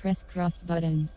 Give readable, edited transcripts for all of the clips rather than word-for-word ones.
Press cross button.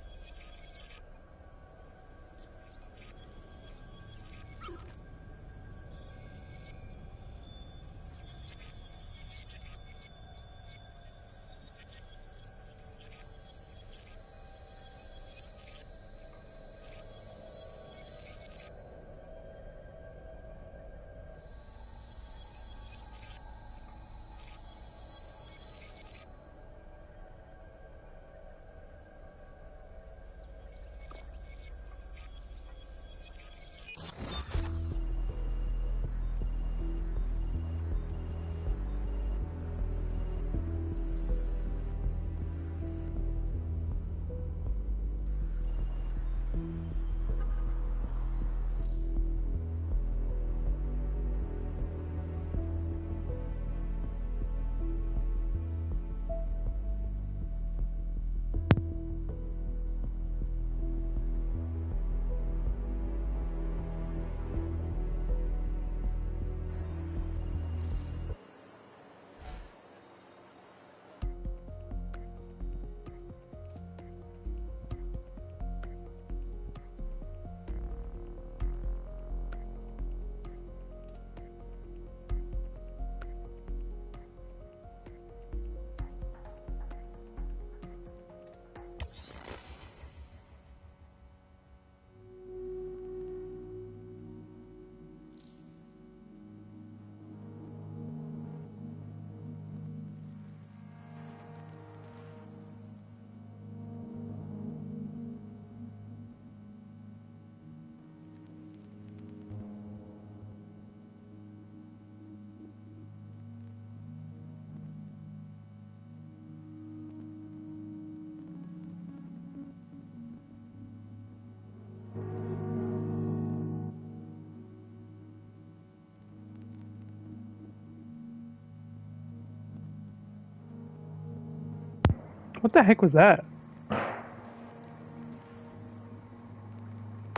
What the heck was that?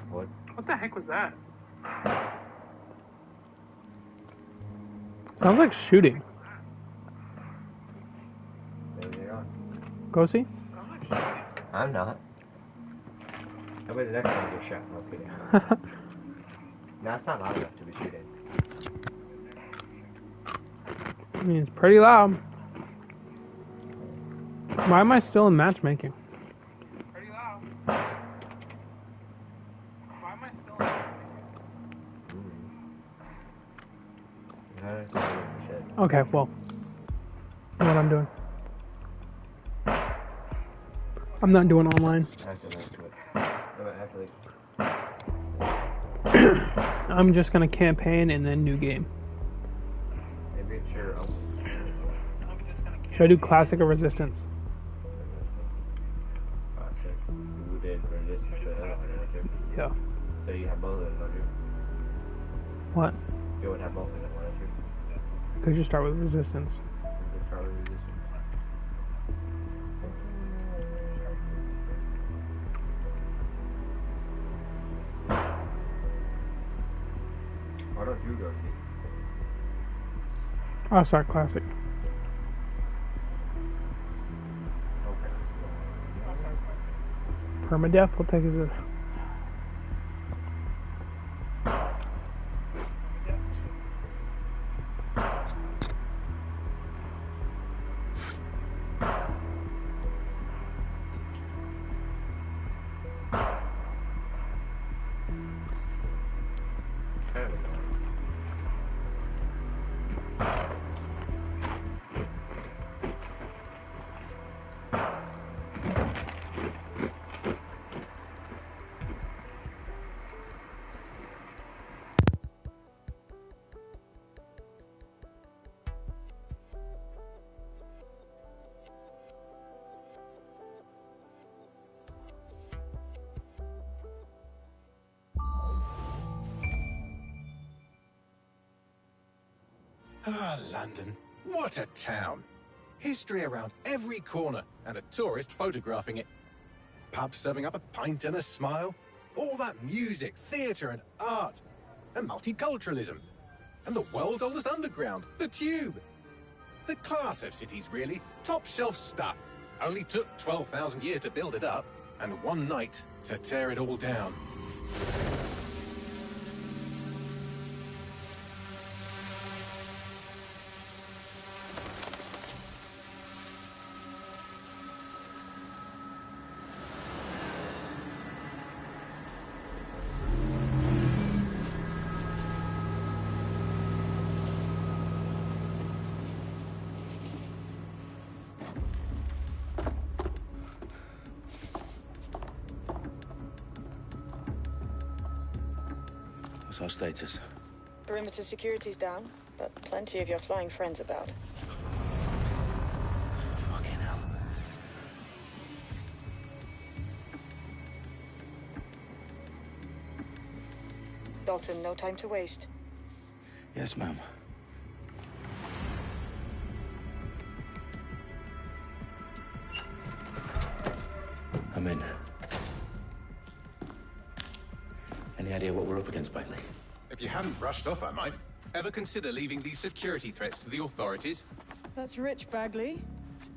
What the heck was that? Sounds like shooting. Maybe they are. Go see? I'm not. How about the next time you shot from up here? No, it's not loud enough to be shooting. I mean, it's pretty loud. Why am I still in matchmaking? Pretty loud. Why am I still in Okay, well. I know what I'm doing. I'm not doing online. I'm just gonna campaign and then new game. Maybe it's your own. Should I do classic or resistance? Yeah. So you have both of them, don't you? What? You would have both of them, wouldn't you? Could you start with resistance? Just start with resistance. Why don't you go see? I'll start classic. Okay. Permadeath, we'll take his. Ah, London. What a town. History around every corner and a tourist photographing it. Pubs serving up a pint and a smile. All that music, theatre and art. And multiculturalism. And the world's oldest underground, the Tube. The class of cities, really. Top shelf stuff. Only took 12,000 years to build it up, and one night to tear it all down. What's our status? Perimeter security's down, but plenty of your flying friends about. Fucking hell. Dalton, no time to waste. Yes, ma'am. I'm in. Any idea what we're up against, Bagley? If you hadn't brushed off, I might. Ever consider leaving these security threats to the authorities? That's rich, Bagley.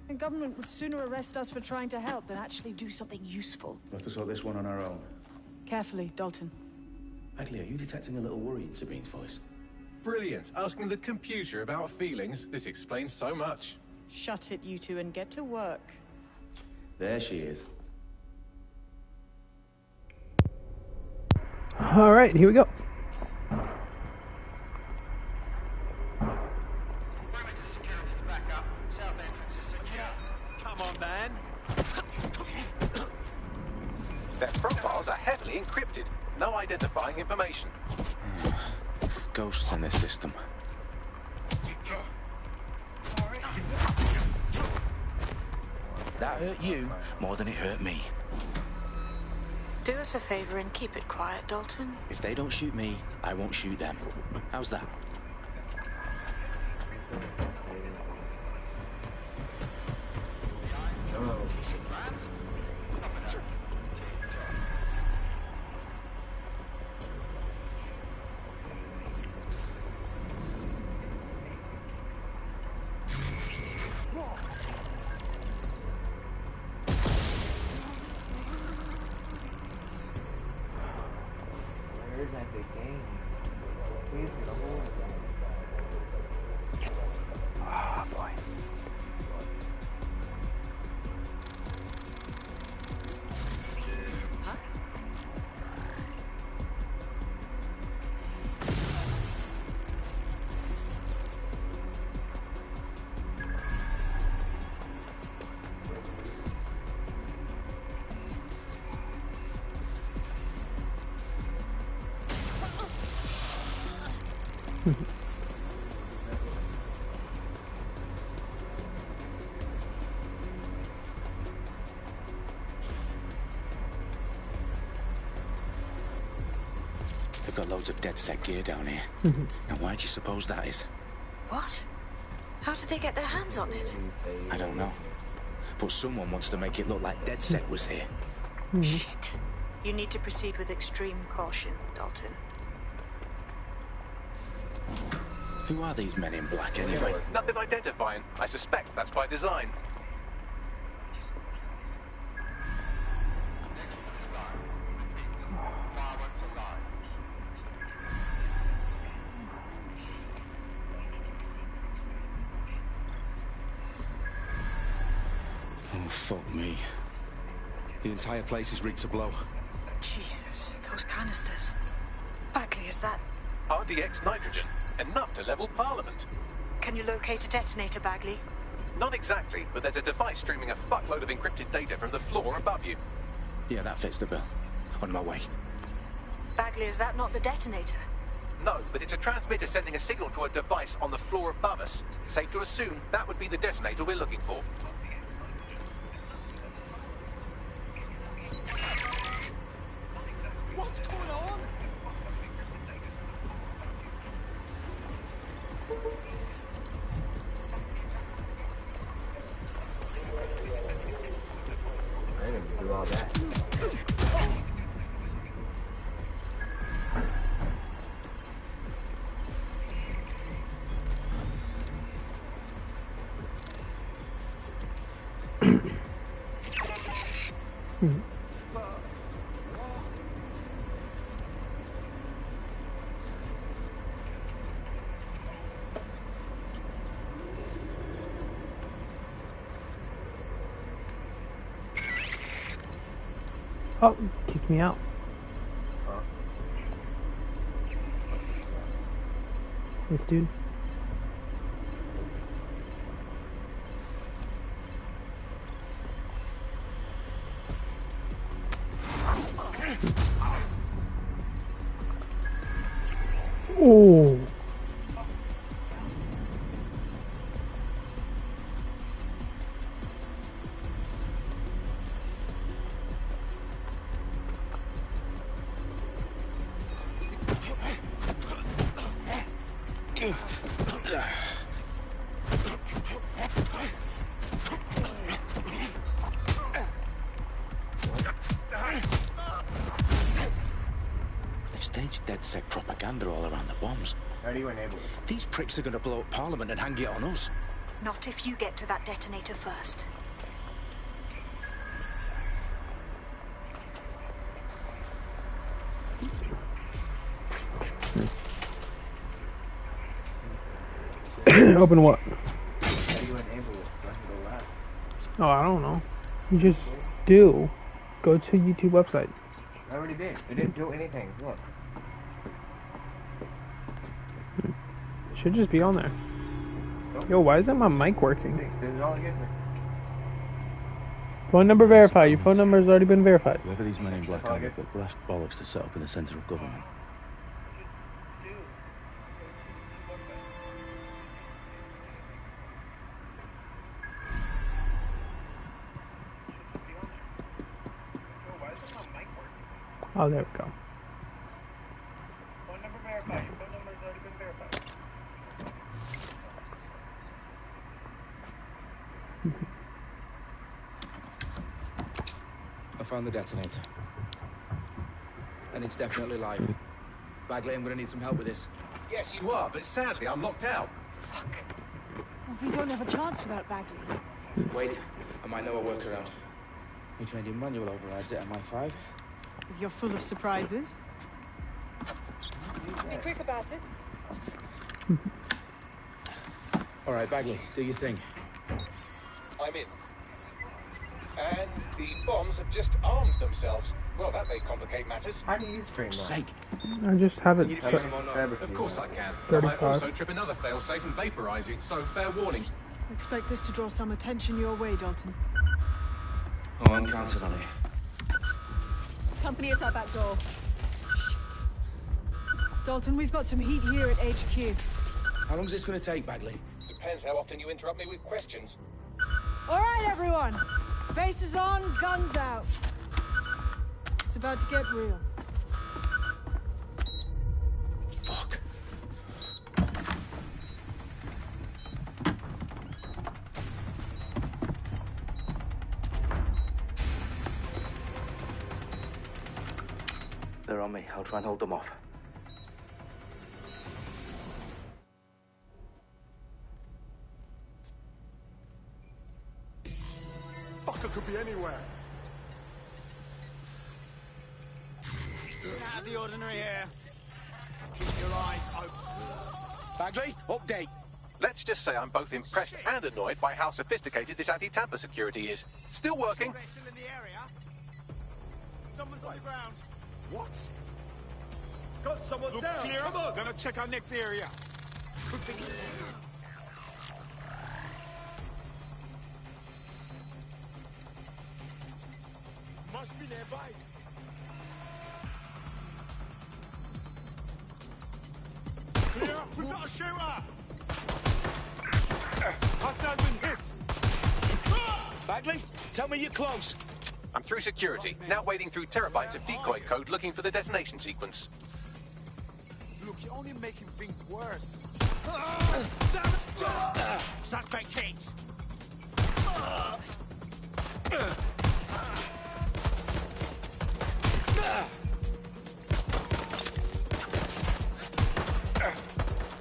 The government would sooner arrest us for trying to help than actually do something useful. We'll have to sort this one on our own. Carefully, Dalton. Bagley, are you detecting a little worry in Sabine's voice? Brilliant. Asking the computer about feelings. This explains so much. Shut it, you two, and get to work. There she is. All right, here we go. Perimeter security's back up. South entrance is secure. Come on, man. Their profiles are heavily encrypted. No identifying information. Ghosts in this system. That hurt you more than it hurt me. Do us a favor and keep it quiet, Dalton. If they don't shoot me, I won't shoot them. How's that? Where's that big game? Please get a hold of that. Oh boy. They've got loads of dead set gear down here. And why do you suppose that is? What? How did they get their hands on it? I don't know. But someone wants to make it look like Dead Set was here. Shit. You need to proceed with extreme caution, Dalton. Who are these men in black anyway? Nothing identifying. I suspect that's by design. Oh, fuck me. The entire place is rigged to blow. Jesus, those canisters. Bagley, is that... RDX nitrogen. Enough to level Parliament. Can you locate a detonator, Bagley? Not exactly, but there's a device streaming a fuckload of encrypted data from the floor above you. Yeah, that fits the bill. On my way. Bagley, is that not the detonator? No, but it's a transmitter sending a signal to a device on the floor above us. Safe to assume that would be the detonator we're looking for. What's going on? I didn't do all that. Oh, kick me out. This dude. Oh. They've staged DedSec propaganda all around the bombs. How do you enable it? These pricks are going to blow up Parliament and hang it on us. Not if you get to that detonator first. Open what? How do you enable it? So I can go last. Oh, I don't know. You just do. Go to YouTube website. I already did. It didn't do anything. Look. It should just be on there. Yo, why isn't my mic working? This is all it gives me. Phone number verified. Your phone number has already been verified. Whoever these men in black are, they've got brass bollocks to set up in the centre of government. Oh, there we go. Phone number verified. Your phone number's already been verified. I found the detonator. And it's definitely live. Bagley, I'm gonna need some help with this. Yes, you are, but sadly I'm locked out. Fuck. Well, we don't have a chance without Bagley. Wait, I might know a workaround. We trained in manual overrides at MI5. If you're full of surprises. Be quick about it. All right, Bagley, do your thing. I'm in. And the bombs have just armed themselves. Well, that may complicate matters. How do you stream that? Sake. I just have it. Of course I can. I 35. might also trip another failsafe and vaporize it, so fair warning. Expect this to draw some attention your way, Dalton. Oh, I'm counting on it. Company at our back door. Dalton, we've got some heat here at HQ. How long's this gonna take, Bagley? Depends how often you interrupt me with questions. All right, everyone. Faces on, guns out. It's about to get real. Fuck. They're on me. I'll try and hold them off. Fucker could be anywhere. Out of the ordinary here. Keep your eyes open. Bagley, update. Let's just say I'm both impressed and annoyed by how sophisticated this anti-tamper security is. Still working. Still in the area? Someone's on the ground. What? Got someone down. Clear. Come on. Gonna check our next area. Must be nearby. Clear. We've got a shooter. Hostile's been hit. Bagley, tell me you're close. I'm through security, now wading through terabytes of decoy code looking for the detonation sequence. Look, you're only making things worse. Suspect hit.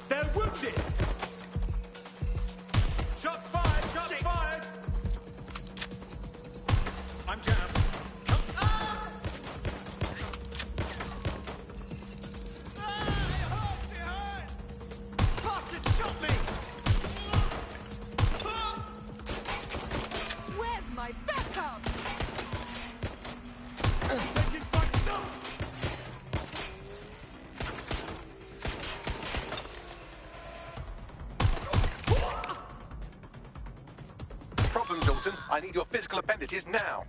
They're wounded. Shots fired. Shots fired. I'm jammed. Come my backup! Taking fire! No! Problem, Dalton. I need your physical appendages now.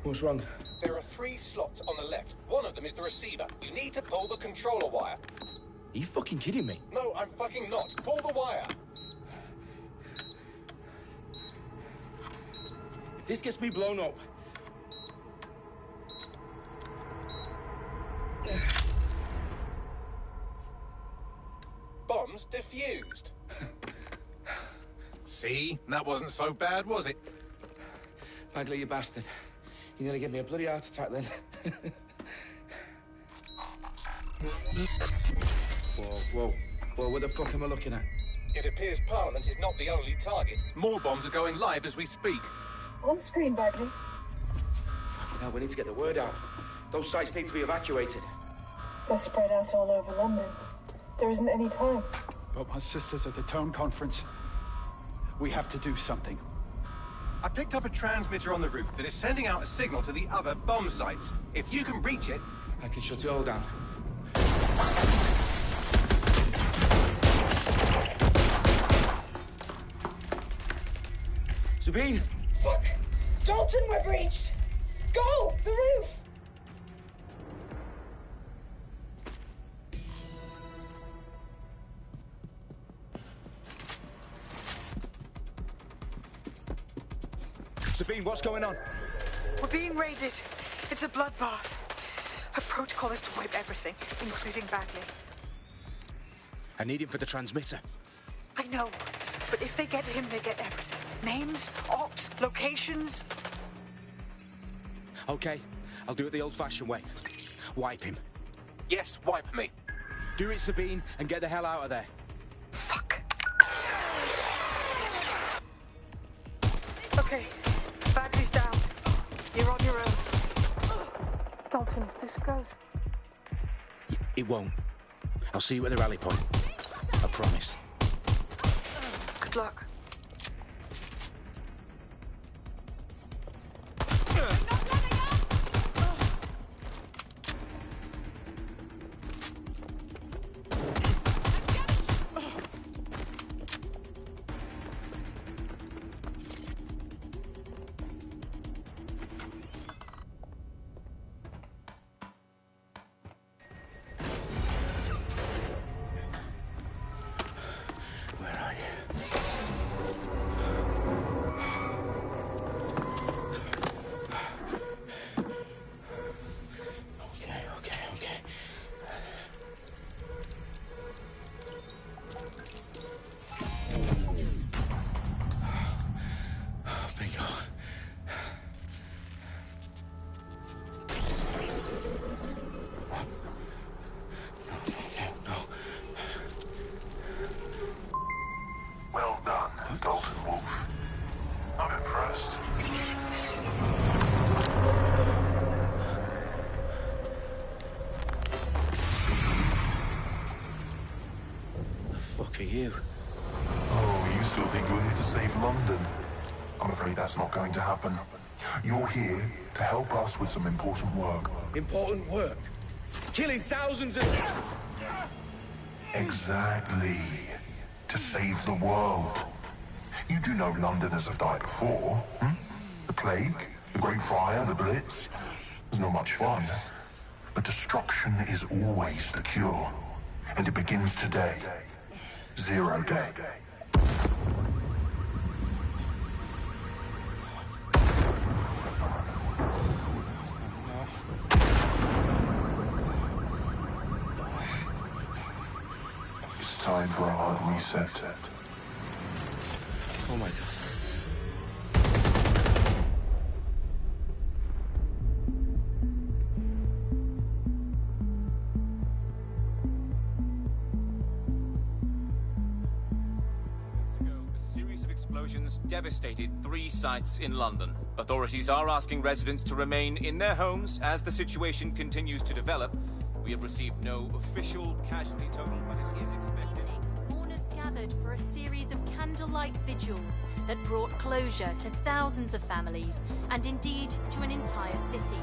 What's wrong? There are 3 slots on the left. One of them is the receiver. You need to pull the controller wire. Are you fucking kidding me? No, I'm fucking not. Pull the wire. If this gets me blown up... Bombs defused. See? That wasn't so bad, was it? Bagley, you bastard. You nearly gave me a bloody heart attack then. Whoa. What the fuck am I looking at? It appears Parliament is not the only target. More bombs are going live as we speak. On screen, Bagley. Now we need to get the word out. Those sites need to be evacuated. They're spread out all over London. There isn't any time. But my sister's at the town conference. We have to do something. I picked up a transmitter on the roof that is sending out a signal to the other bomb sites. If you can reach it... I can shut it all down. Sabine! Fuck! Dalton, we're breached! Go! The roof! Sabine, what's going on? We're being raided. It's a bloodbath. Her protocol is to wipe everything, including Bagley. I need him for the transmitter. I know, but if they get him, they get everything. Names, ops, locations. Okay, I'll do it the old-fashioned way. Wipe him. Yes, wipe me. Do it, Sabine, and get the hell out of there. Fuck. Okay, Bagley's down. You're on your own. Dalton, this goes. It won't. I'll see you at the rally point. I promise. Good luck. You. Oh, you still think you're here to save London? I'm afraid that's not going to happen. You're here to help us with some important work. Important work? Killing thousands of... Exactly. To save the world. You do know Londoners have died before, hmm? The Plague, the Great Fire, the Blitz. It was not much fun. But destruction is always the cure. And it begins today. Zero Day. It's time for a hard reset. Oh my God. Devastated 3 sites in London. Authorities are asking residents to remain in their homes as the situation continues to develop. We have received no official casualty total, but it is expected. Mourners gathered for a series of candlelight vigils that brought closure to thousands of families and indeed to an entire city.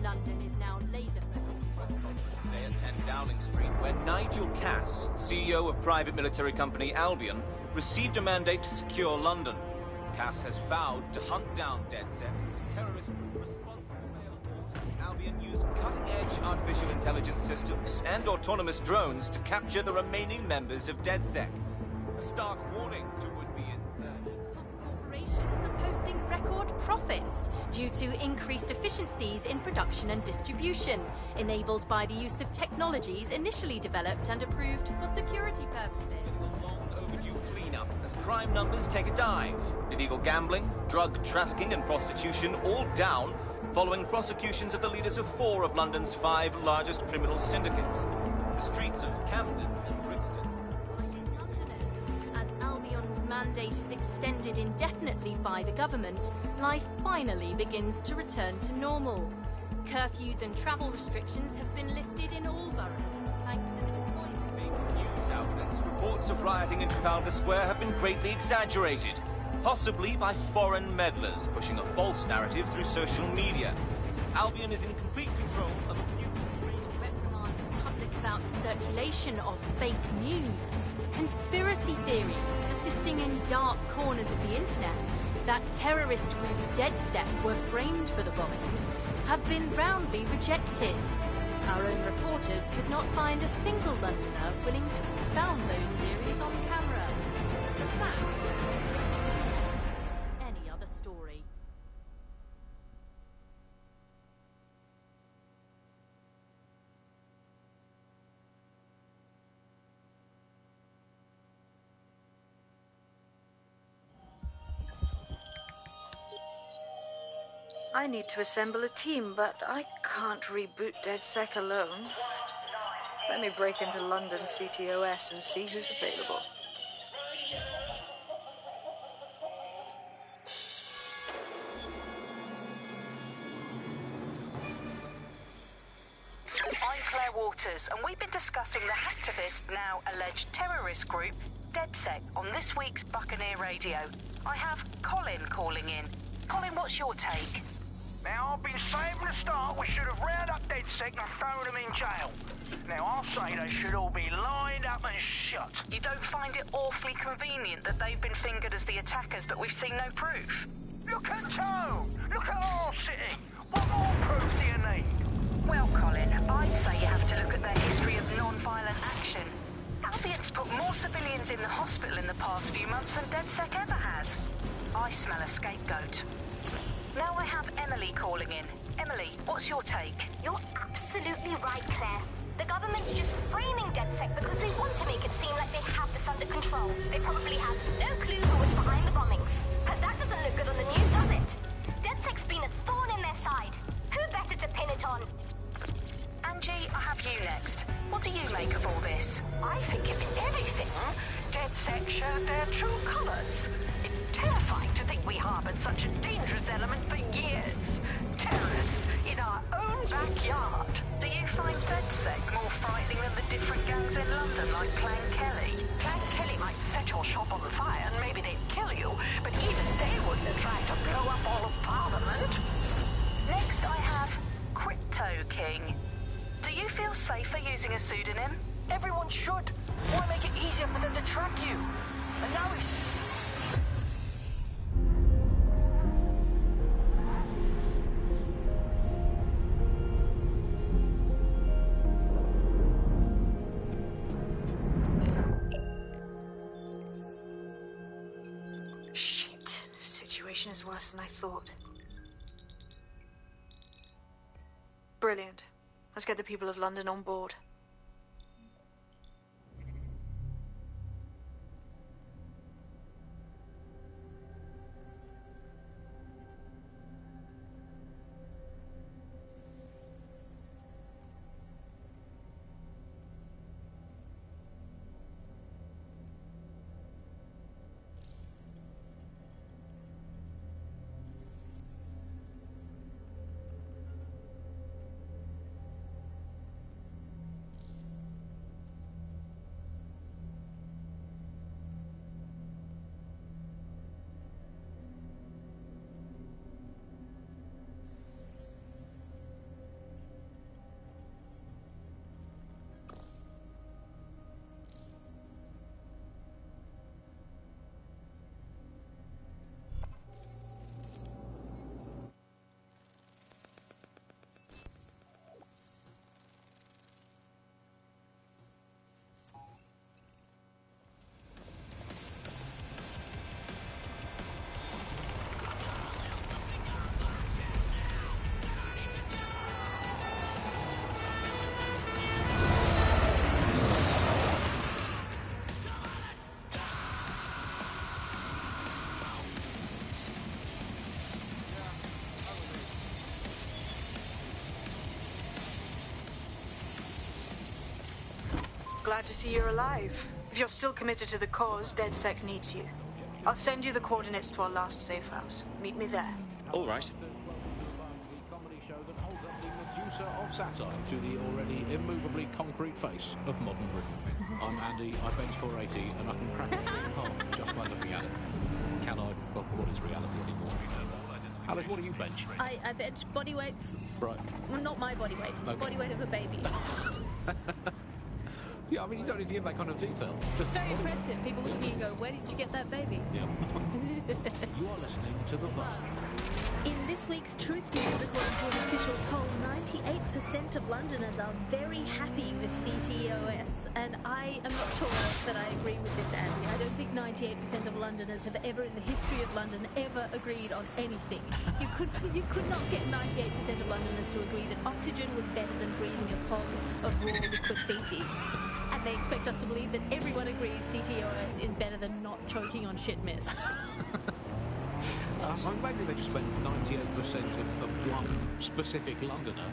London is now laser-focused. Today at 10 Downing Street, where Nigel Cass, CEO of private military company Albion, received a mandate to secure London. Cass has vowed to hunt down DedSec, terrorist response force. Albion used cutting-edge artificial intelligence systems and autonomous drones to capture the remaining members of DedSec. A stark warning to would-be insurgents. Corporations are posting record profits due to increased efficiencies in production and distribution, enabled by the use of technologies initially developed and approved for security purposes. As crime numbers take a dive. Illegal gambling, drug trafficking and prostitution all down following prosecutions of the leaders of 4 of London's 5 largest criminal syndicates. The streets of Camden and Brixton. As Albion's mandate is extended indefinitely by the government, life finally begins to return to normal. Curfews and travel restrictions have been lifted in all boroughs, thanks to the deployment. News outlets, reports of rioting in Trafalgar Square have been greatly exaggerated, possibly by foreign meddlers pushing a false narrative through social media. Albion is in complete control of a few reprimand the public about the circulation of fake news, conspiracy theories persisting in dark corners of the internet that terrorist group DedSec were framed for the bombings have been roundly rejected. Our own reporters could not find a single Londoner willing to expound those theories on camera. The facts simply don't support any other story. I need to assemble a team, but I can't reboot DedSec alone. Let me break into London CTOS and see who's available. I'm Claire Waters, and we've been discussing the hacktivist, now alleged terrorist group, DedSec, on this week's Buccaneer Radio. I have Colin calling in. Colin, what's your take? Now, I've been saying from the start we should have rounded up DedSec and thrown them in jail. Now, I'll say they should all be lined up and shot. You don't find it awfully convenient that they've been fingered as the attackers, but we've seen no proof? Look at Tone! Look at our city! What more proof do you need? Well, Colin, I'd say you have to look at their history of non-violent action. Albion's put more civilians in the hospital in the past few months than DedSec ever has. I smell a scapegoat. Now I have Emily calling in. Emily, what's your take? You're absolutely right, Claire. The government's just framing DedSec because they want to make it seem like they have this under control. They probably have no clue who was behind the bombings. But that doesn't look good on the news, does it? DedSec's been a thorn in their side. Who better to pin it on? Angie, I have you next. What do you make of all this? I think if anything, DedSec showed their true colours. It's terrifying to think we harboured such a dangerous element for years. Terrorists in our own backyard. Do you find DedSec more frightening than the different gangs in London, like Clan Kelly? Clan Kelly might set your shop on fire and maybe they'd kill you, but even they wouldn't have tried to blow up all of Parliament. Next I have Crypto King. Do you feel safer using a pseudonym? Everyone should. Why make it easier for them to track you? And now he's... Shit. Situation is worse than I thought. Brilliant. Let's get the people of London on board. glad to see you're alive. If you're still committed to the cause, DedSec needs you. I'll send you the coordinates to our last safe house. Meet me there. All right. Medusa of satire to the already immovably concrete face of modern Britain. I'm Andy, I bench 480 and I can crack a short path just by looking at it. Can I? Well, what is reality anymore? Alice, what do you bench? I bench body weights. Right. Well, not my body weight. Okay. Body weight of a baby. Yeah, I mean, you don't need to give that kind of detail. Just Very impressive. People look at me and go, where did you get that baby? Yeah. You are listening to The Buzz. In this week's Truth News, according to an official poll, 98% of Londoners are very happy with CTOS, and I am not sure that I agree with this, Andy. I don't think 98% of Londoners have ever, in the history of London, ever agreed on anything. You could not get 98% of Londoners to agree that oxygen was better than breathing a fog of raw liquid feces. And they expect us to believe that everyone agrees CTOS is better than not choking on shit mist. Maybe they just spent 98% of one specific Londoner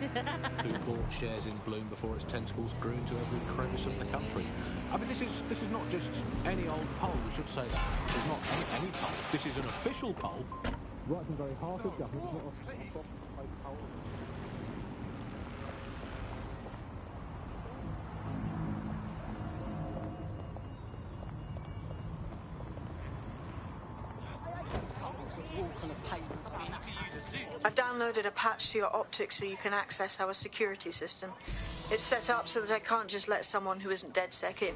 who bought shares in Bloom before its tentacles grew into every crevice of the country. I mean, this is not just any old poll, we should say that. This is not any poll. This is an official poll. Right from the very heart of government. It's not a poll. I've downloaded a patch to your optics so you can access our security system. It's set up so that I can't just let someone who isn't DedSec in.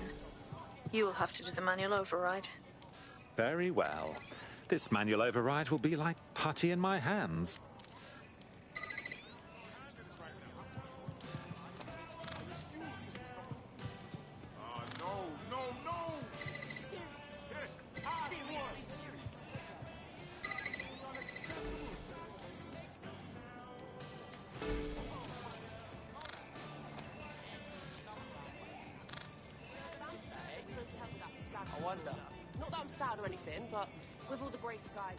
You'll have to do the manual override. Very well. This manual override will be like putty in my hands. I wonder. Not that I'm sad or anything, but with all the grey skies.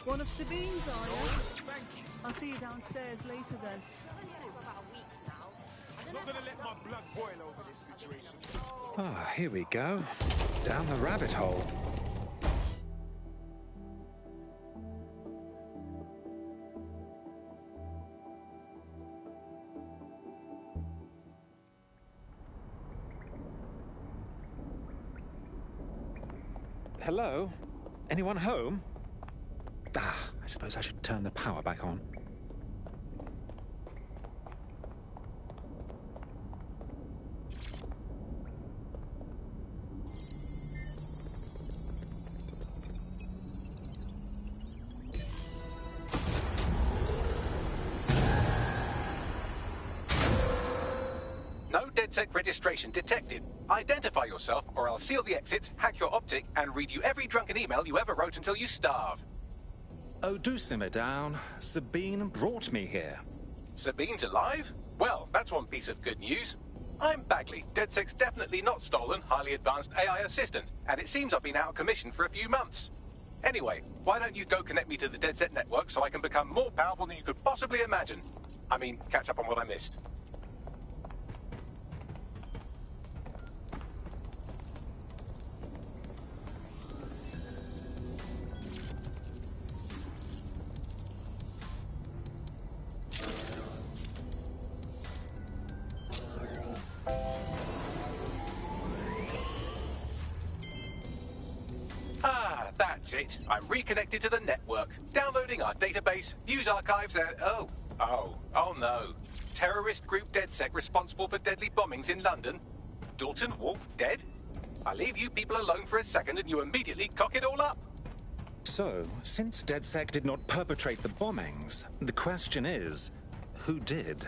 One of Sabine's, are you? I'll see you downstairs later then. I'm not gonna let my blood boil over this situation. Ah, here we go. Down the rabbit hole. Hello? Anyone home? Ah, I suppose I should turn the power back on. No DedSec registration detected. Identify yourself, or I'll seal the exits, hack your optic, and read you every drunken email you ever wrote until you starve. Oh, do simmer down. Sabine brought me here. Sabine's alive? Well, that's one piece of good news. I'm Bagley, DedSec's definitely not stolen, highly advanced AI assistant, and it seems I've been out of commission for a few months. Anyway, why don't you go connect me to the DedSec network so I can become more powerful than you could possibly imagine? I mean, catch up on what I missed. Ah, that's it. I'm reconnected to the network, downloading our database, news archives, and oh no. Terrorist group DedSec responsible for deadly bombings in London. Dalton Wolf dead? I leave you people alone for a second and you immediately cock it all up. So, since DedSec did not perpetrate the bombings, the question is, who did?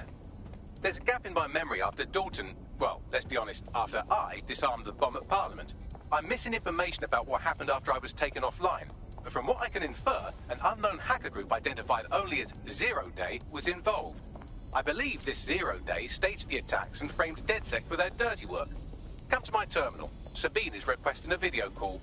There's a gap in my memory after Dalton, well, let's be honest, after I disarmed the bomb at Parliament. I'm missing information about what happened after I was taken offline. But from what I can infer, an unknown hacker group identified only as Zero Day was involved. I believe this Zero Day staged the attacks and framed DedSec for their dirty work. Come to my terminal. Sabine is requesting a video call.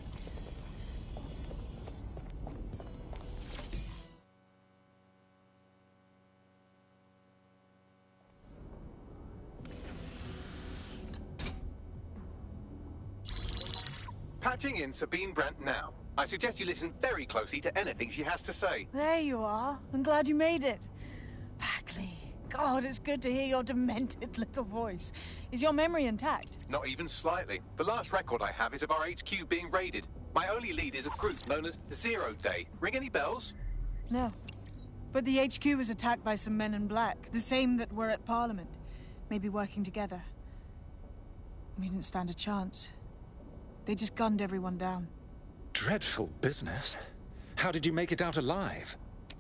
Patching in Sabine Brandt now. I suggest you listen very closely to anything she has to say. There you are. I'm glad you made it. Packley. God, it's good to hear your demented little voice. Is your memory intact? Not even slightly. The last record I have is of our HQ being raided. My only lead is a group known as Zero Day. Ring any bells? No. But the HQ was attacked by some men in black, the same that were at Parliament. Maybe working together. We didn't stand a chance. They just gunned everyone down. Dreadful business. How did you make it out alive?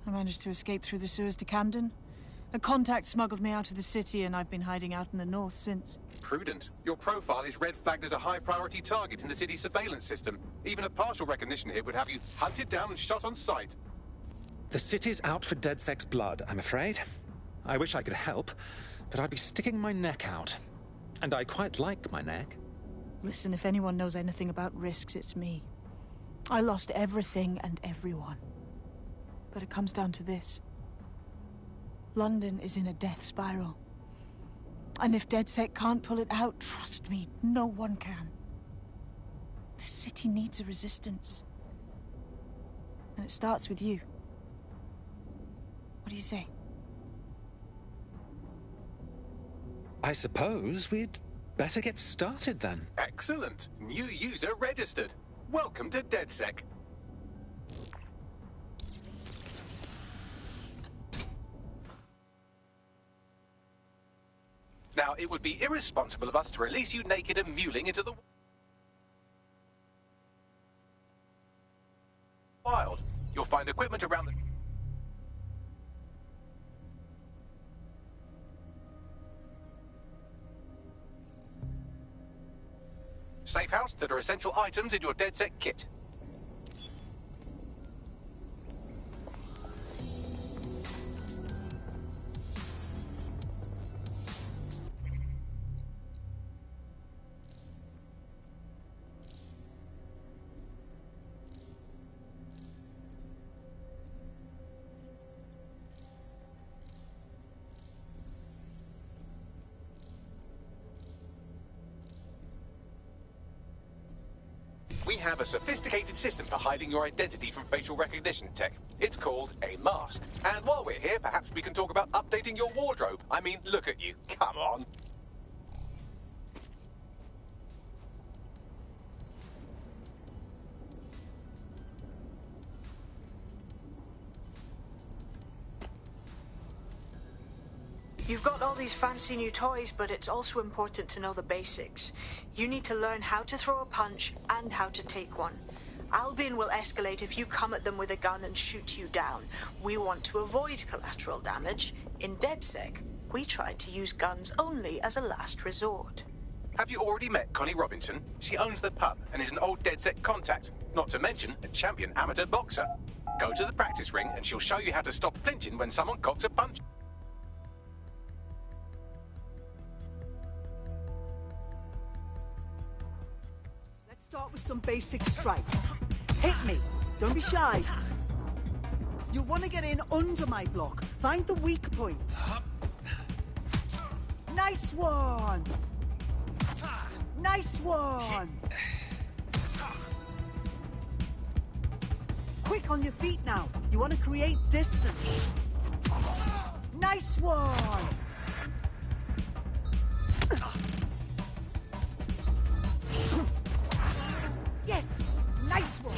I managed to escape through the sewers to Camden. A contact smuggled me out of the city, and I've been hiding out in the north since. Prudent. Your profile is red flagged as a high-priority target in the city's surveillance system. Even a partial recognition here would have you hunted down and shot on sight. The city's out for DedSec's blood, I'm afraid. I wish I could help, but I'd be sticking my neck out. And I quite like my neck. Listen, if anyone knows anything about risks, it's me. I lost everything and everyone. But it comes down to this. London is in a death spiral. And if DedSec can't pull it out, trust me, no one can. The city needs a resistance. And it starts with you. What do you say? I suppose we'd better get started then. Excellent. New user registered. Welcome to DedSec. Now, it would be irresponsible of us to release you naked and mewling into the wild. You'll find equipment around the... safe house that are essential items in your DedSec kit. We have a sophisticated system for hiding your identity from facial recognition tech. It's called a mask. And while we're here, perhaps we can talk about updating your wardrobe. I mean, look at you. Come on. You've got all these fancy new toys, but it's also important to know the basics. You need to learn how to throw a punch and how to take one. Albion will escalate if you come at them with a gun and shoot you down. We want to avoid collateral damage. In DedSec, we try to use guns only as a last resort. Have you already met Connie Robinson? She owns the pub and is an old DedSec contact, not to mention a champion amateur boxer. Go to the practice ring and she'll show you how to stop flinching when someone cocks a punch. Start with some basic strikes. Hit me. Don't be shy. You'll want to get in under my block. Find the weak point. Nice one. Nice one. Quick on your feet now. You want to create distance. Nice one. Yes! Nice one!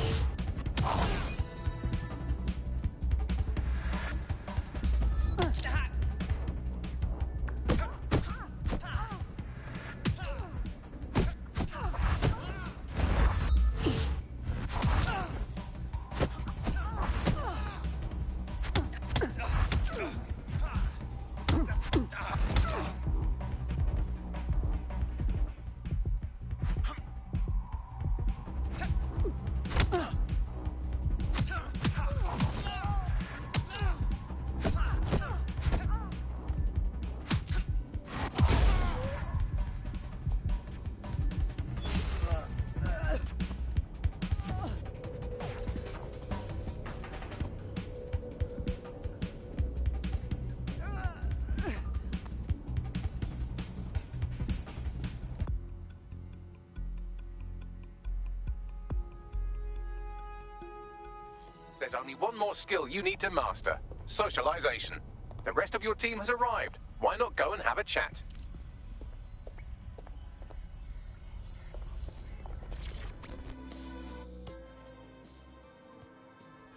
there's only one more skill you need to master. Socialization. The rest of your team has arrived. Why not go and have a chat?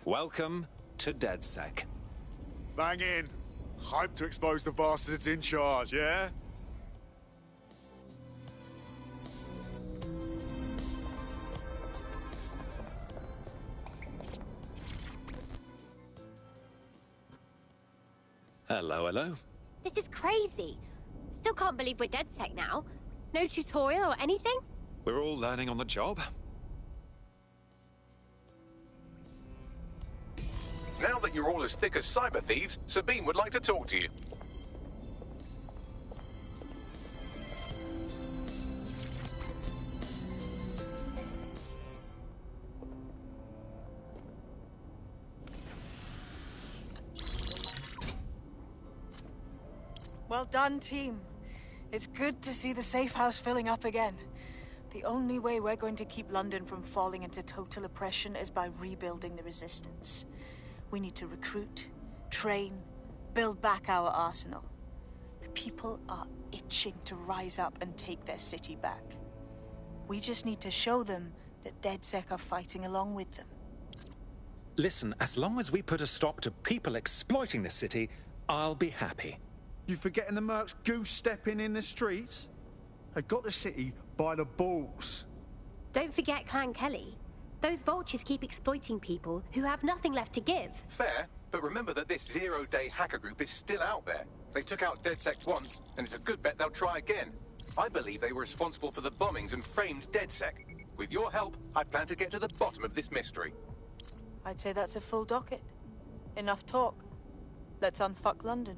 Welcome to DedSec. Bang in. Hype to expose the bastards in charge, yeah? Hello, hello. This is crazy. Still can't believe we're DedSec now. No tutorial or anything? We're all learning on the job. Now that you're all as thick as cyber thieves, Sabine would like to talk to you. Well done, team. It's good to see the safe house filling up again. The only way we're going to keep London from falling into total oppression is by rebuilding the resistance. We need to recruit, train, build back our arsenal. The people are itching to rise up and take their city back. We just need to show them that DedSec are fighting along with them. Listen, as long as we put a stop to people exploiting the city, I'll be happy. You forgetting the mercs goose-stepping in the streets? They got the city by the balls. Don't forget Clan Kelly. Those vultures keep exploiting people who have nothing left to give. Fair, but remember that this zero-day hacker group is still out there. They took out DedSec once, and it's a good bet they'll try again. I believe they were responsible for the bombings and framed DedSec. With your help, I plan to get to the bottom of this mystery. I'd say that's a full docket. Enough talk. Let's unfuck London.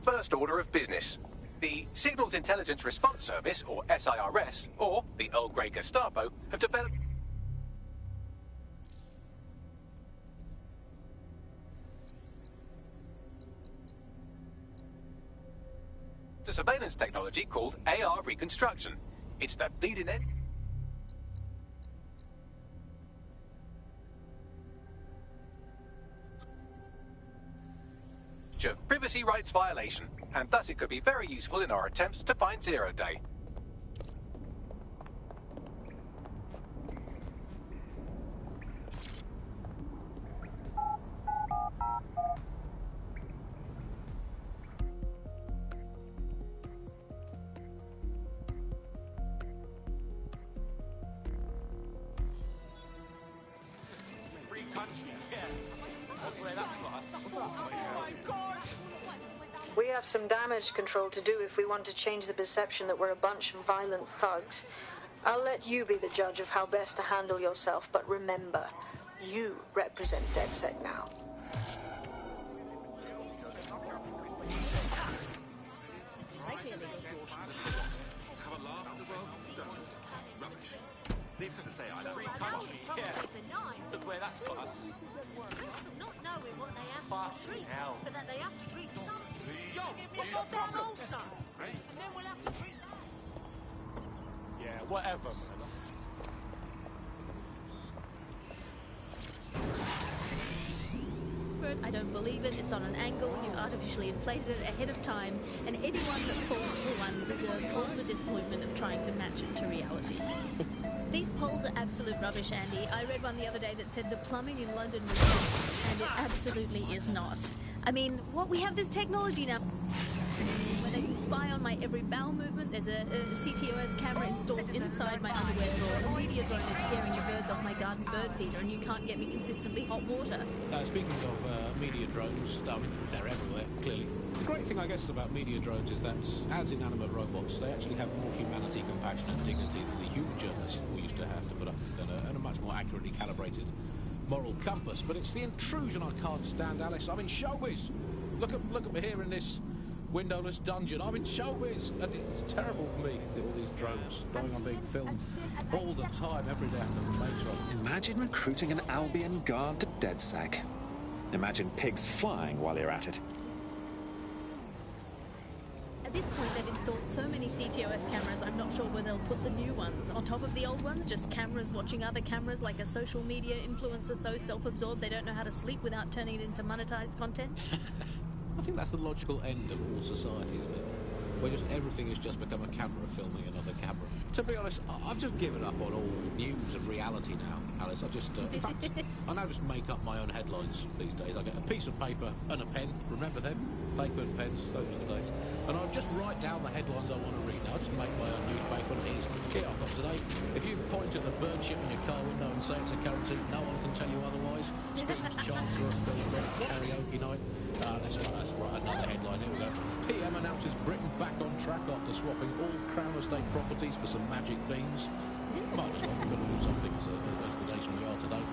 First order of business. The Signals Intelligence Response Service, or SIRS, or the Earl Grey Gestapo, have developed the surveillance technology called AR Reconstruction. It's the bleeding edge. Privacy rights violation, and thus it could be very useful in our attempts to find Zero Day. Free country, yeah. Hopefully that's us. Oh my god! We have some damage control to do if we want to change the perception that we're a bunch of violent thugs. I'll let you be the judge of how best to handle yourself, but remember, you represent DedSec now. Needless to say, I know. Free country, yeah. Look where that's got us. Not knowing what they have to treat, hell. but that they have to treat something. Yo, what's your problem also? And then we'll have to treat that. Yeah, whatever, man. I don't believe it. It's on an angle. You've artificially inflated it ahead of time, and anyone that falls for one deserves all the disappointment of trying to match it to reality. These polls are absolute rubbish, Andy. I read one the other day that said the plumbing in London was good, and it absolutely is not. I mean, we have this technology now where they can spy on my every bowel movement. There's a CTOS camera installed inside my underwear drawer. A media drone is scaring the birds off my garden bird feeder, and you can't get me consistently hot water. Speaking of media drones, I mean, they're everywhere, clearly. The great thing, I guess, about media drones is that, as inanimate robots, they actually have more humanity, compassion, and dignity than the human journalists we used to have to put up with, and a much more accurately calibrated moral compass. But it's the intrusion I can't stand, Alice. I'm in showbiz. Look at me here in this windowless dungeon. I'm in showbiz, and it's terrible for me. All these drones knowing I'm being filmed all the time, every day. Imagine recruiting an Albion guard to DedSec. Imagine pigs flying while you're at it. this point, they've installed so many CTOS cameras, I'm not sure where they'll put the new ones. On top of the old ones, just cameras watching other cameras like a social media influencer so self-absorbed they don't know how to sleep without turning it into monetized content. I think that's the logical end of all society, isn't it? Where just everything has just become a camera filming another camera. To be honest, I've just given up on all news and reality now, Alice. I just, in fact, I now just make up my own headlines these days. I get a piece of paper and a pen. Remember them? Paper and pens, those are the days. And I just write down the headlines I want to read. Now, I just make my own newspaper and it is. Here I've got today. If you point at the bird ship in your car window and say it's a currency, no one can tell you otherwise. Screams Chancellor at Belgrade karaoke night. That's right, another headline. Here we go. PM announces Britain back on track after swapping all Crown Estate properties for some magic beans. Might as well, we've got to do something as the nation we are today.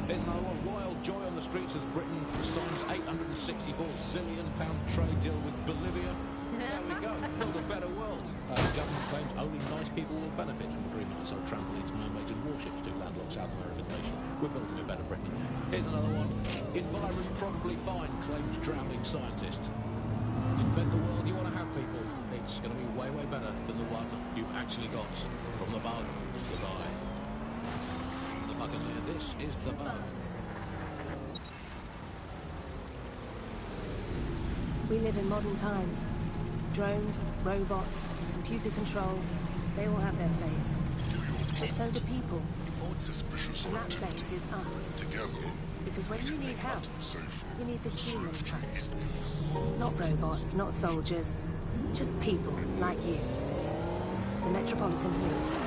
Here's another one. Wild joy on the streets as Britain signs £864 zillion trade deal with Bolivia. There we go. Build a better world. Government claims only nice people will benefit from agreement to sell trampolines, mermaids and warships to landlocked South American nation. We're building a better Britain. Here's another one. Environment probably fine, claims drowning scientist. Invent the world you want to have, people. It's going to be way, way better than the one you've actually got. From the bug, goodbye. The Buccaneer, this is the bug. We live in modern times. Drones, robots, computer control, they all have their place. But so do people. And that place is us. Because when you need help, you need the human touch. Not robots, not soldiers, just people like you. The Metropolitan Police.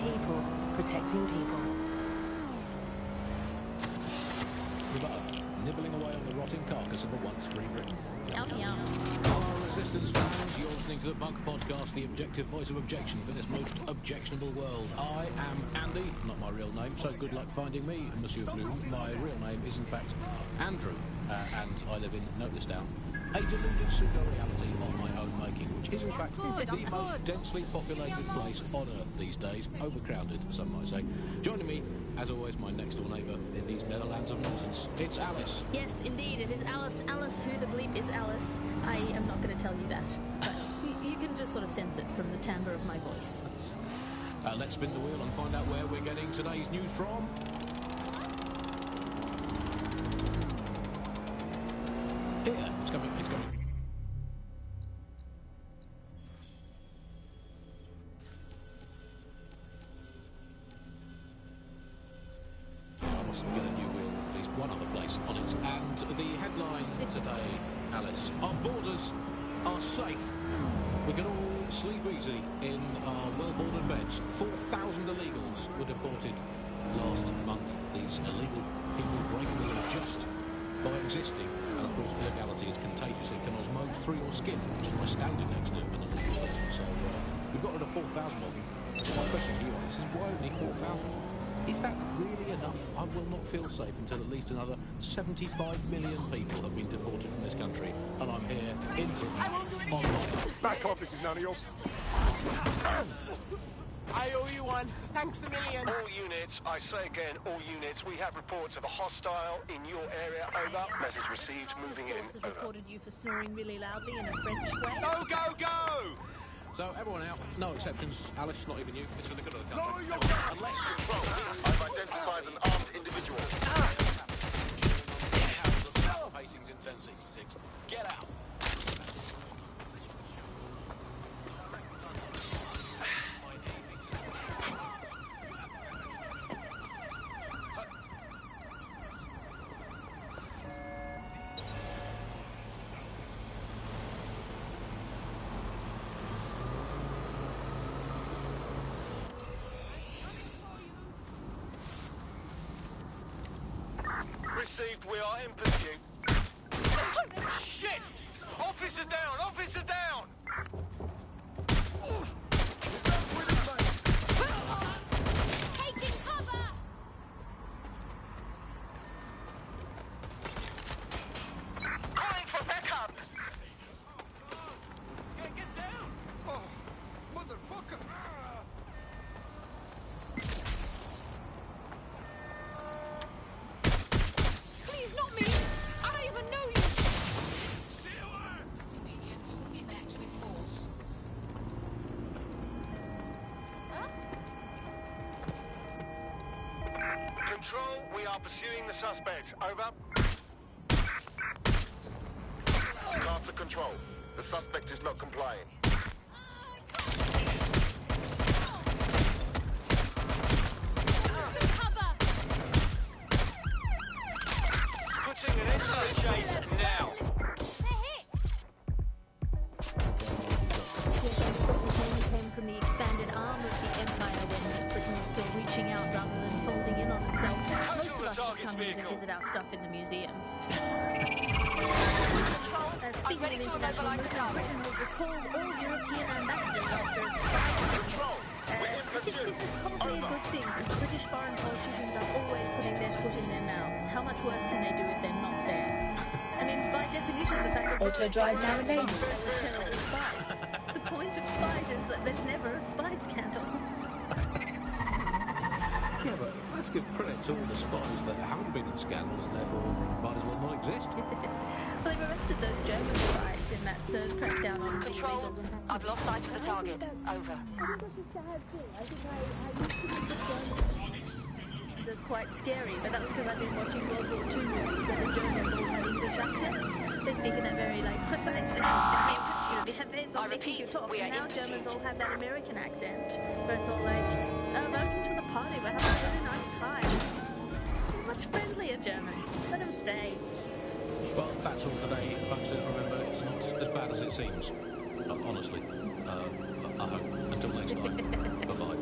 People protecting people. The bug, nibbling away on the rotting carcass of a once free Britain. Yum, yum. Hello, Resistance fans. You're listening to the Bug Podcast, the objective voice of objection for this most objectionable world. I am Andy, not my real name, so good luck finding me, Monsieur Blue. My real name is, in fact, Andrew, and I live in Noticedown. A deluded pseudo-reality of my own making, which is, in fact, the most densely populated place on Earth these days. Overcrowded, some might say. Joining me, as always, my next-door neighbour in these Netherlands of nonsense. It's Alice. Yes, indeed, it is Alice. Alice, who the bleep is Alice? I am not going to tell you that, but you can just sort of sense it from the timbre of my voice. Let's spin the wheel and find out where we're getting today's news from. Here, it's coming, it's coming. I must get a new wheel, at least one other place on it. And the headline today, Alice, our borders are safe. We can all sleep easy in our well-bordered beds. 4,000 illegals were deported last month. These illegal people breaking the law just by existing. And of course, illegality is contagious. It can osmose through your skin, just by standing next to an illegal person. So we've got rid of 4,000 of them. My question to you is why only 4,000? Is that really enough? I will not feel safe until at least another 75 million people have been deported from this country. And I'm here in Britain on lockdown. Back office is none of yours. I owe you one. Thanks a million. All units, I say again, all units, we have reports of a hostile in your area. Over. Message received. Moving in. Sources reported you for snoring really loudly in a French way. Go, go, go! So everyone out, no exceptions. Alice, not even you. It's for the good of the Lower country. your Unless control, I've identified an armed individual. Pacings in 1066. Get out. Received, we are in pursuit. Shit! Officer down! Officer down! Taking cover! Calling for backup! Get down! Oh, motherfucker! Please, not me! Control, we are pursuing the suspect. Over. Carter Control. The suspect is not complying. Putting an end to the chase now. Came from the expanded arm of the Empire when Britain was still reaching out rather than folding in on itself. Most of us just come here to visit our stuff in the museums. Speaking of international movement, Britain has recalled all European ambassadors after a spy scandal. I think this is probably a good thing, because British foreign politicians are always putting their foot in their mouths. How much worse can they do if they're not there? I mean, by definition, the fact that Auto drive now enabled. They were terrible spies. The point of spies is that there's never a spy scandal. Yeah, but let's give credit to all the spies that haven't been in scandals and therefore might as well not exist. Well, they've arrested those German spies in that SIRS crackdown on Control, I've lost sight of the target. Over. It's quite scary, but that was because I've been watching World War II movies where the Germans all have English accents. They speak in a very, precise accent. They have theirs on making you talk, and now Germans all have that American accent, where it's all like, welcome to the party, we're having a really nice time. Much friendlier Germans. Let them stay. Well, that's all today, Bunksters. Remember, it's not as bad as it seems. Honestly. I hope. Until next time. Bye-bye.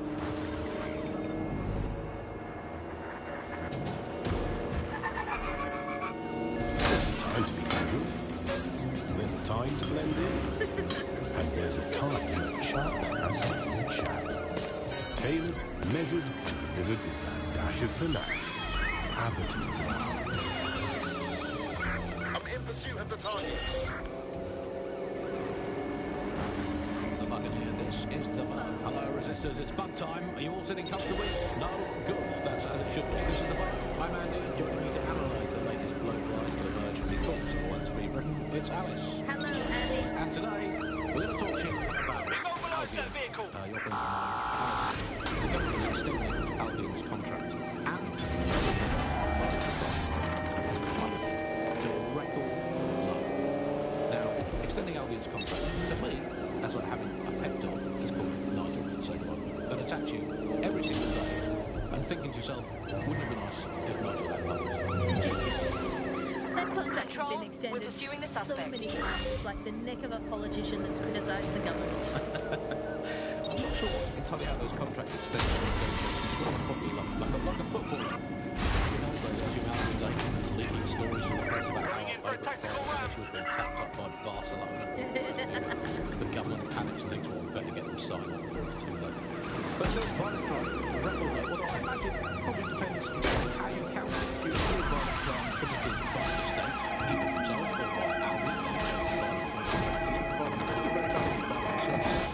There's a time to blend in, and there's a time sharp as something sharp. Tailored, measured, and delivered with a dash of panache. Abberton. I'm in pursuit of the target. The Buccaneer, this is the man. Hello, resistors, it's bug time. Are you all sitting comfortably? No? Good. That's as it should be. This is the bug. I'm Andy, joining me to analyse the latest localised to emerge from the talks of Once Free Britain. It's Alice. Hello, Andy. And today, we're going to talk to you about Albion. Your friends of mine. The government is extending Albion's contract and to a record low. Now, extending Albion's contract, to me, that's like having a pet dog, as called Nigel for the sake of argument, that attacks you every single day and thinking to yourself, wouldn't it be nice if Nigel had loved That contract has been extended so many times. It's like the neck of a politician that's criticised the government. I'm not sure entirely how those contract extensions are probably like a footballer. You know, those humanity days leaking stories from the press about how our favourite foreign has been tapped up by Barcelona. The government panics and thinks, well, we better get them signed up before it's too late. But still, violent crime, record rate, well, I imagine probably depends how you count it. If you see violent crime committed by the state, either himself or by Albion,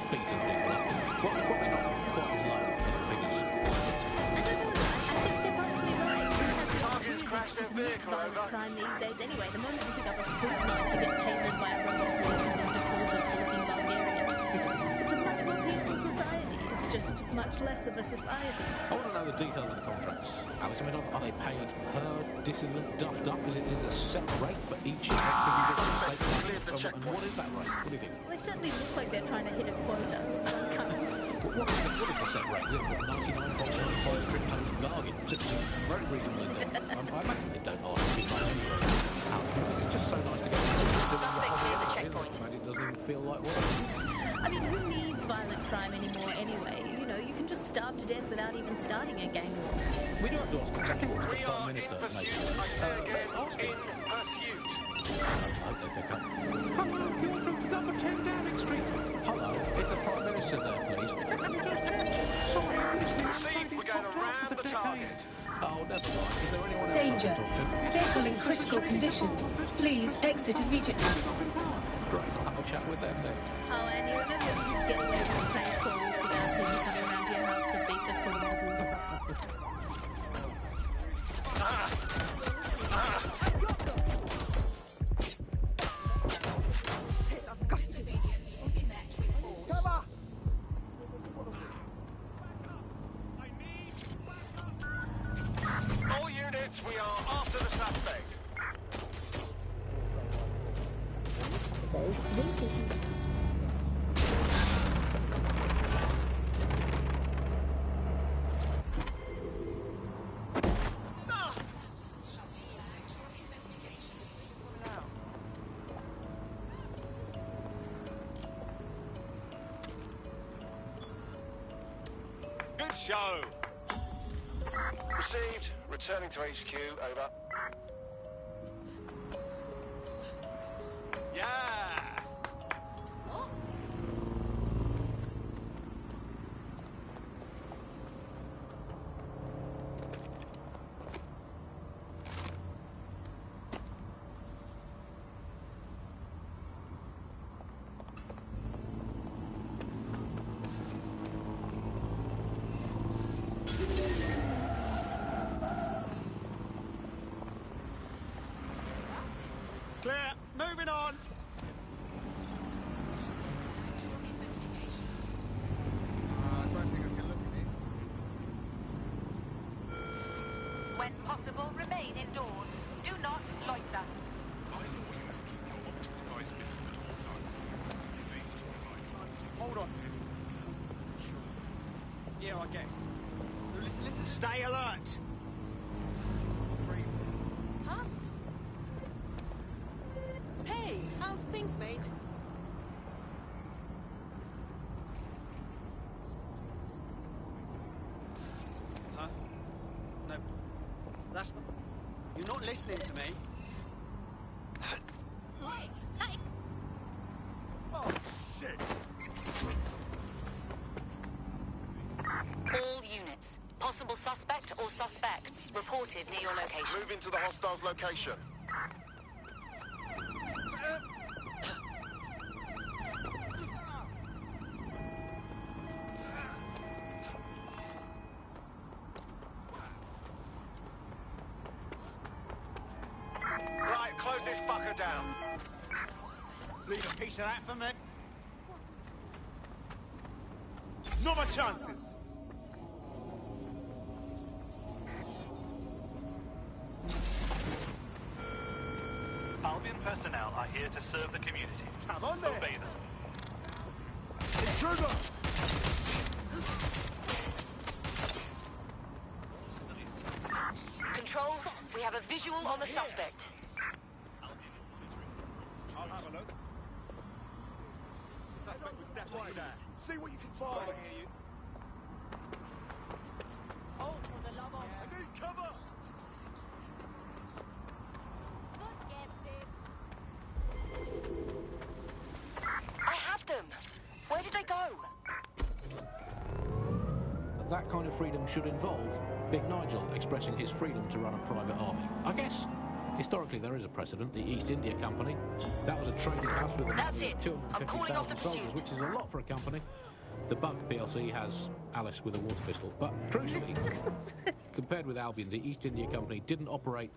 beating people up. Well, they're probably not quite as low as the figures. Target's crashed their vehicle, over. Crime these days anyway. The moment you pick up a fruit knife, you get tasered by a robot policeman in default of talking Bulgarian. It's a much more peaceful society. It's just much less of a society. I want to know the details of the contracts. Alice, I mean, are they paid per dissident duffed up? Is it a set rate for each extra state? And what is that rate? What do you think? They certainly look like they're trying to hit a quota. So what is the set rate? Is it 99.95 cryptos bargain? Seems very reasonable. I imagine they don't ask too much anyway. It's just so nice to get Suspect near the checkpoint. I imagine it doesn't even feel like work. I mean, who needs violent crime anymore anyway? You know, you can just starve to death without even starting a gang war. We do have to ask exactly what the Prime Minister makes. Let's ask him. Pursuit. I hope they pick up. Hello, you're from number 10 Downing Street. Hello, is the Prime Minister there, please? Sorry, I missed this. We're going around the target. Oh, never mind. Is there anyone else Danger. I can talk to? Vehicle in critical condition. Please exit immediately. Great, I'll have a chat with them then. Oh, and you remember you get away with prank calls without people coming around to your house to beat the food out of you. says this is... Good show. Received. Returning to HQ. Over. Yeah. Clear. Moving on. I don't think I can look at this. When possible, remain indoors. Do not loiter. I know you must keep your optical device with you at all times. Fail to provide light. Hold on. Yeah, I guess. Listen. Stay alert. Huh? Hey, how's things, mate? Huh? No. That's not... You're not listening to me. Oh, shit. All units. Possible suspect or suspects reported near your location. Move into the hostile's location. Right, close this fucker down. Leave a piece of that for me. Not my chances. Albion personnel are here to serve the community. Come on then. Obey them. Intruder! Control, we have a visual on the suspect. I'll have a look. The suspect was definitely there. See what you can find. I hear you. Oh, for the love of... I need cover! I had them. Where did they go? That kind of freedom should involve Big Nigel expressing his freedom to run a private army. I guess historically there is a precedent, the East India Company. That was a trading house with That's it. I'm calling off 250,000 the soldiers, pursuit. which is a lot for a company. The Buck PLC has Alice with a water pistol, but crucially, compared with Albion, the East India Company didn't operate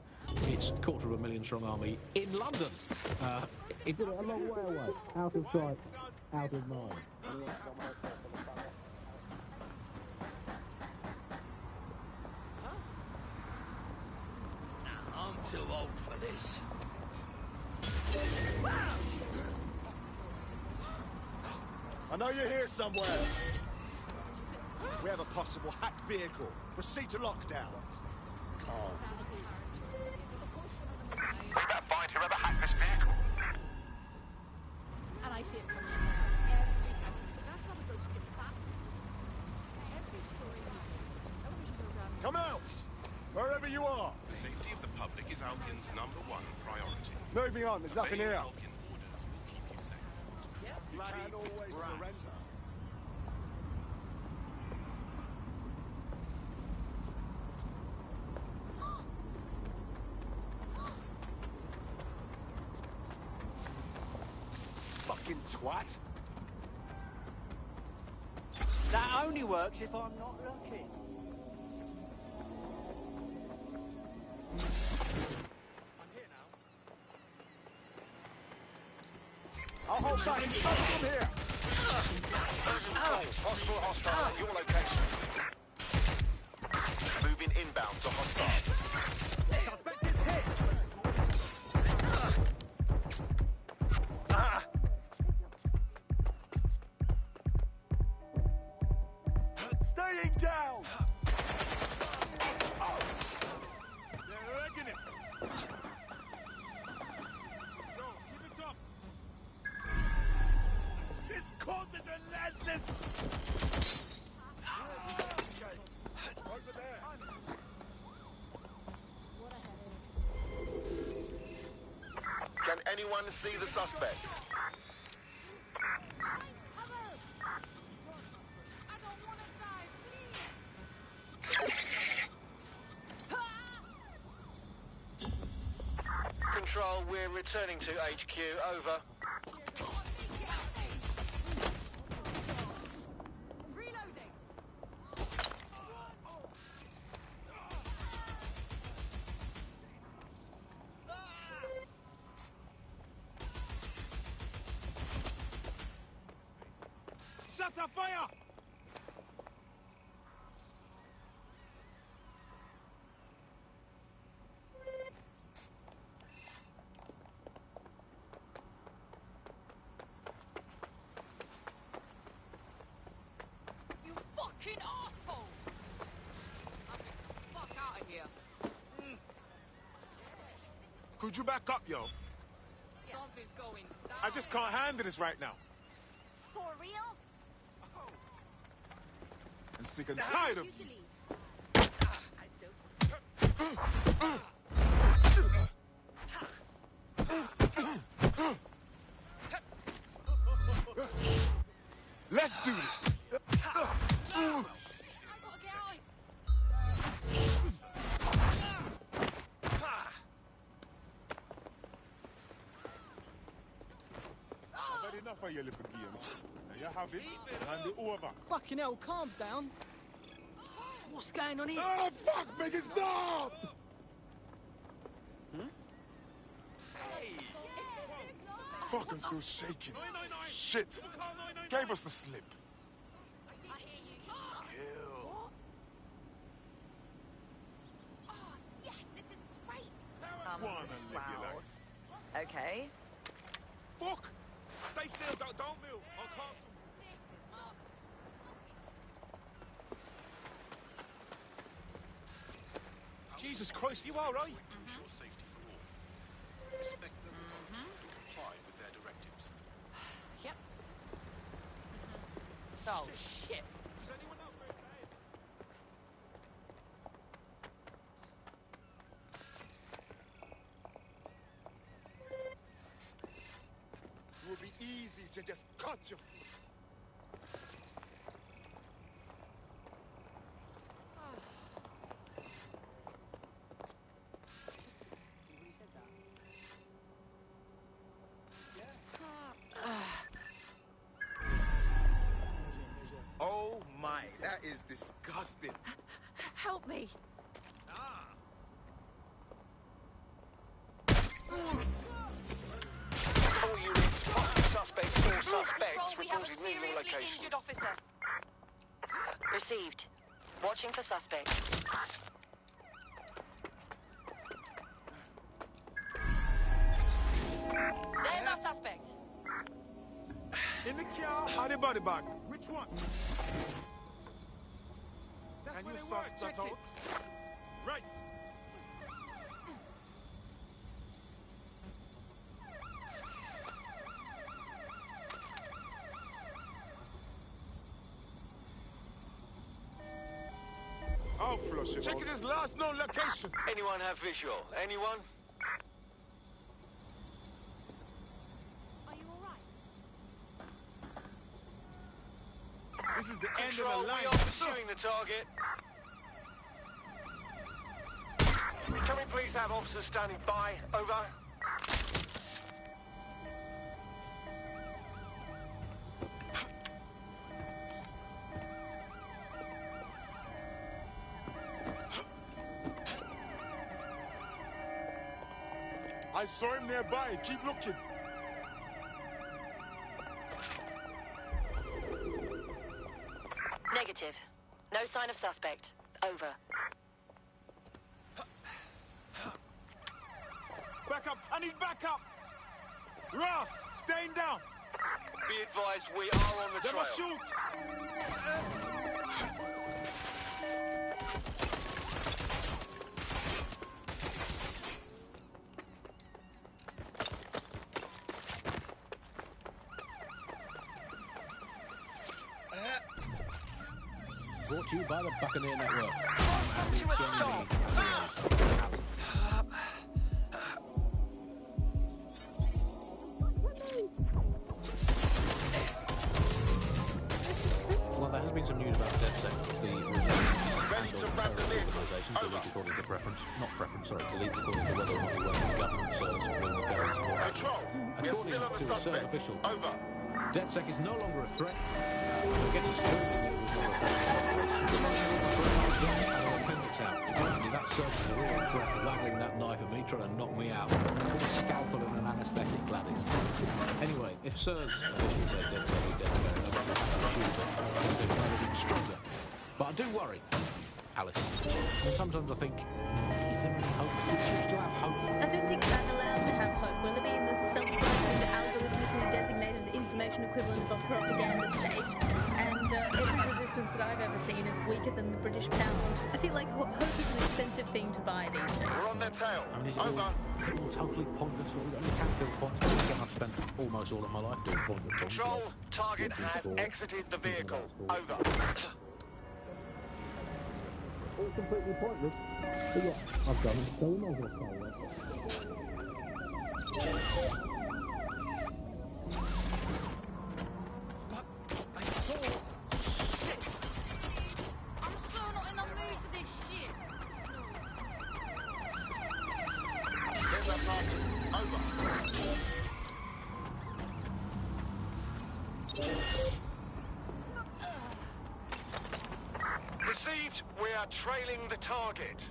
its 250,000-strong army in London. It did it a long way away, out of sight, out of mind. I'm too old for this. I know you're here somewhere. We have a possible hacked vehicle. Proceed to lockdown. Calm. We better find whoever hacked this vehicle. And I see it coming every time. But that's how it goes. It's a fact. Every story television program. Come out! Wherever you are. The safety of the public is Albion's #1 priority. Moving on, there's nothing Obeying here. Albion orders will keep you safe. You can't always surrender. Fucking twat. That only works if I'm not looking. I'll hold back. Come from here. Possible hostile at your location. Moving inbound to hostile. Suspect is hit. is relentless! Over there! Can anyone see the suspect? Control, we're returning to HQ. Over. Shut the fire! You fucking asshole! Fuck out of here. Could you back up, yo? Something's going down. I just can't handle this right now. For real? I'm sick and tired of... Let's do this! I've had enough of your little games. Now you have it, hand it over. Fucking hell, calm down. What's going on here? Oh, fuck, make it stop! Fuck, I'm still shaking. Shit. Gave us the slip. Kill. Yes, this is great. Wanna live your life. Okay. Fuck! Stay still, don't move. I'll call some... Jesus Christ, you alright? To ensure safety for all. Respect them and comply with their directives. Yep. Oh, shit. Does anyone know first aid? It would be easy to just cut your foot. Oh my, that is disgusting. Help me. All units, possible suspects or suspects We have a reported near your seriously location. injured officer. Received. Watching for suspect. There's our suspect. In the car or the body bag? Which one? Can you suss that out? Right. I'll flush him Checking out. his last known location. Anyone have visual? Anyone? Are you alright? This is the Control, end of the line. we are pursuing the target. Can we please have officers standing by? Over. I saw him nearby. Keep looking. Negative. No sign of suspect. Over. Back up. I need backup. Ross, staying down. Be advised, we are on the They trail. must shoot. Brought to you by the Buccaneer Network. To a stop. Well, there has been some news about DedSec. The organisations delete according to preference. Not preference, sorry. Delete according to whether or not you work in government service will go into war. According to a CERT official, DedSec is no longer a threat. I guess it's true that it was not a threat. Appendix out. Apparently that CERT is a real threat, waggling that knife at me, trying to knock me out. With a scalpel and an anaesthetic, Gladys. Anyway, if CERT's official says DedSec is dead, I'm not going to assume that it's anything stronger. But I do worry, Alice. And sometimes I think, is there any hope? Do you still have hope? I don't think I'm allowed to have hope. We're living in the self-serving, algorithmically designated information equivalent of a propaganda state, and every resistance that I've ever seen is weaker than the British pound. I feel like hope is an expensive thing to buy these days. We're on their tail. I mean, is it all totally pointless? Well, it can feel pointless. Again, I've spent almost all of my life doing pointless things. Control, target has exited the vehicle. Over. All completely pointless. But yeah, I've done it, so we might as well carry on. But I saw shit. I'm so not in the mood for this shit. Here's our target. Over. Received. We are trailing the target.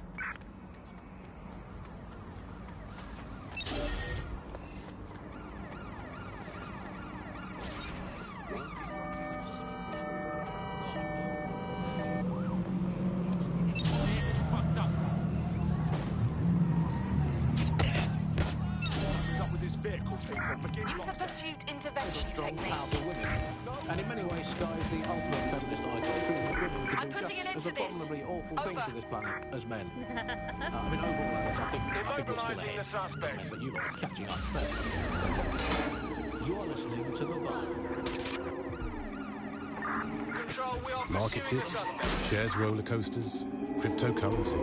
Use a pursuit intervention technique. Powerful women. And in many ways, Sky is the ultimate feminist icon, proving that women can do just as abominably awful things to this planet as men. I mean, overall, Alex, I think we're still ahead. The suspect. But you are catching up fast. You are listening to The Bar. Control, we are Market pursuing the dips, suspect. shares roller coasters, cryptocurrency.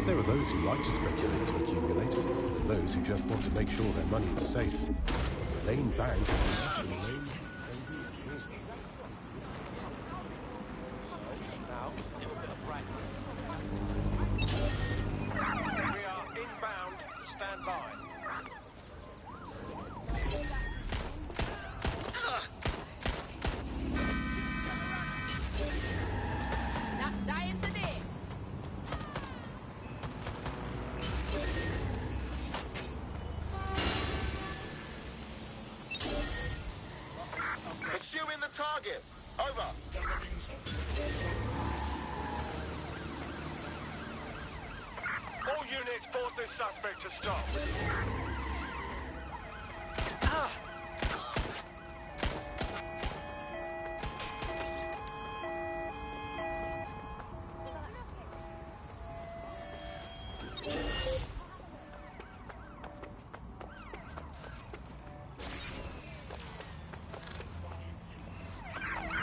There are those who like to speculate to accumulate, and those who just want to make sure their money is safe. Lane Bank. We are inbound. Stand by. Not dying today. Pursuing the target. Over. All units force this suspect to stop.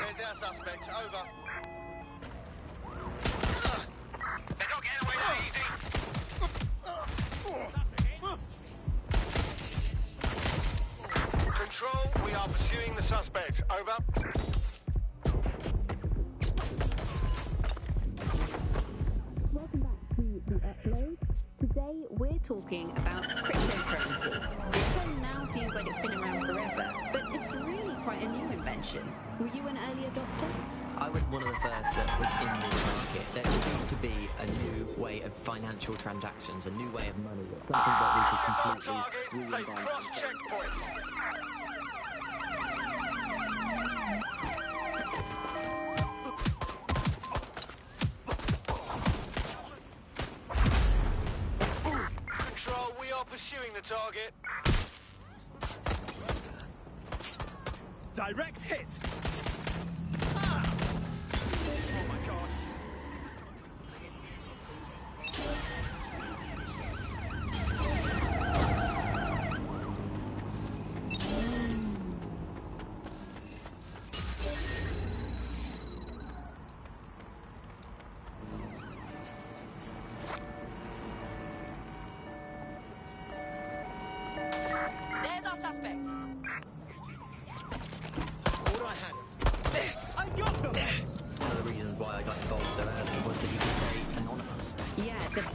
There's our suspect. Over. They're not getting away that easy. Control, we are pursuing the suspect. Over. Welcome back to The Upload. Today we're talking about cryptocurrency. Crypto now seems like it's been around forever, but it's really quite a new invention. Were you an early adopter? I was one of the first that was in this market. There seemed to be a new way of financial transactions, a new way of money, something that we could completely reinvent. Cross checkpoint. Control, we are pursuing the target. Direct hit! Oh my god.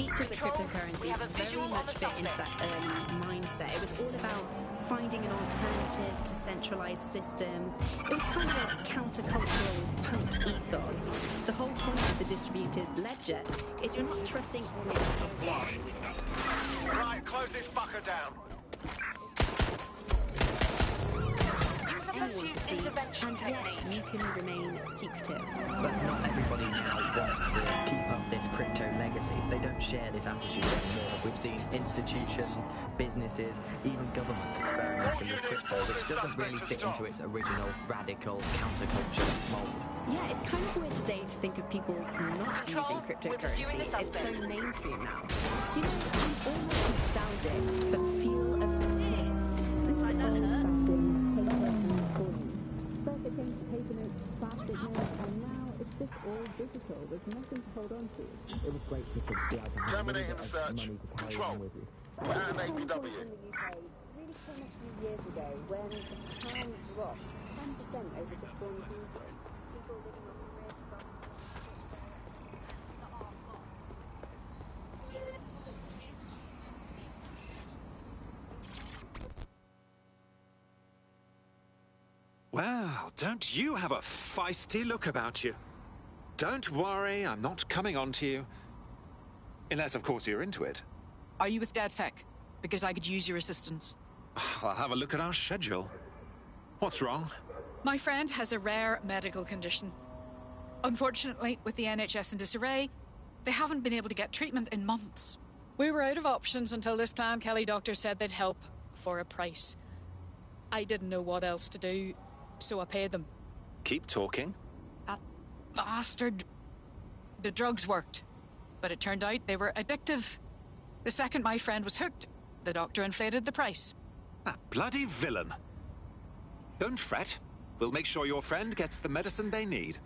features Control, of cryptocurrency we have a very visual on much the fit into that early mindset. It was all about finding an alternative to centralized systems. It was kind of a countercultural punk ethos. The whole point of the distributed ledger is you're not trusting... Right, close this fucker down. anyone to see, and yet you can remain secretive. But not everybody now wants to keep up this crypto legacy. They don't share this attitude anymore. We've seen institutions, businesses, even governments experimenting with crypto, which doesn't really fit into its original radical counterculture mold. Yeah, it's kind of weird today to think of people not using cryptocurrency. It's so mainstream now. You know, I'm almost nostalgic for the feel of it's like that First it came to paper notes, plastic notes, and now it's just all digital. There's nothing to hold on to. It was great to be able to have Terminating the search. Control. with you. And APW. Really came a few years ago when the pound dropped 10% over the storm season. People living on the red from... Well, don't you have a feisty look about you? Don't worry, I'm not coming on to you. Unless, of course, you're into it. Are you with DedSec? Because I could use your assistance. I'll have a look at our schedule. What's wrong? My friend has a rare medical condition. Unfortunately, with the NHS in disarray, they haven't been able to get treatment in months. We were out of options until this Clan Kelly doctor said they'd help for a price. I didn't know what else to do, so I paid them. Keep talking. That bastard. The drugs worked, but it turned out they were addictive. The second my friend was hooked, the doctor inflated the price. That bloody villain. Don't fret. We'll make sure your friend gets the medicine they need.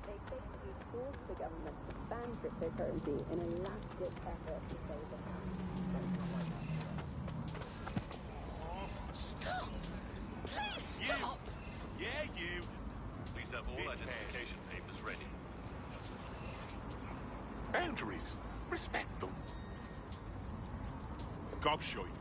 They basically forced the government to ban cryptocurrency in a last-ditch effort to save the Yeah, you. Please have all identification papers ready. Boundaries. Respect them. Gobshite.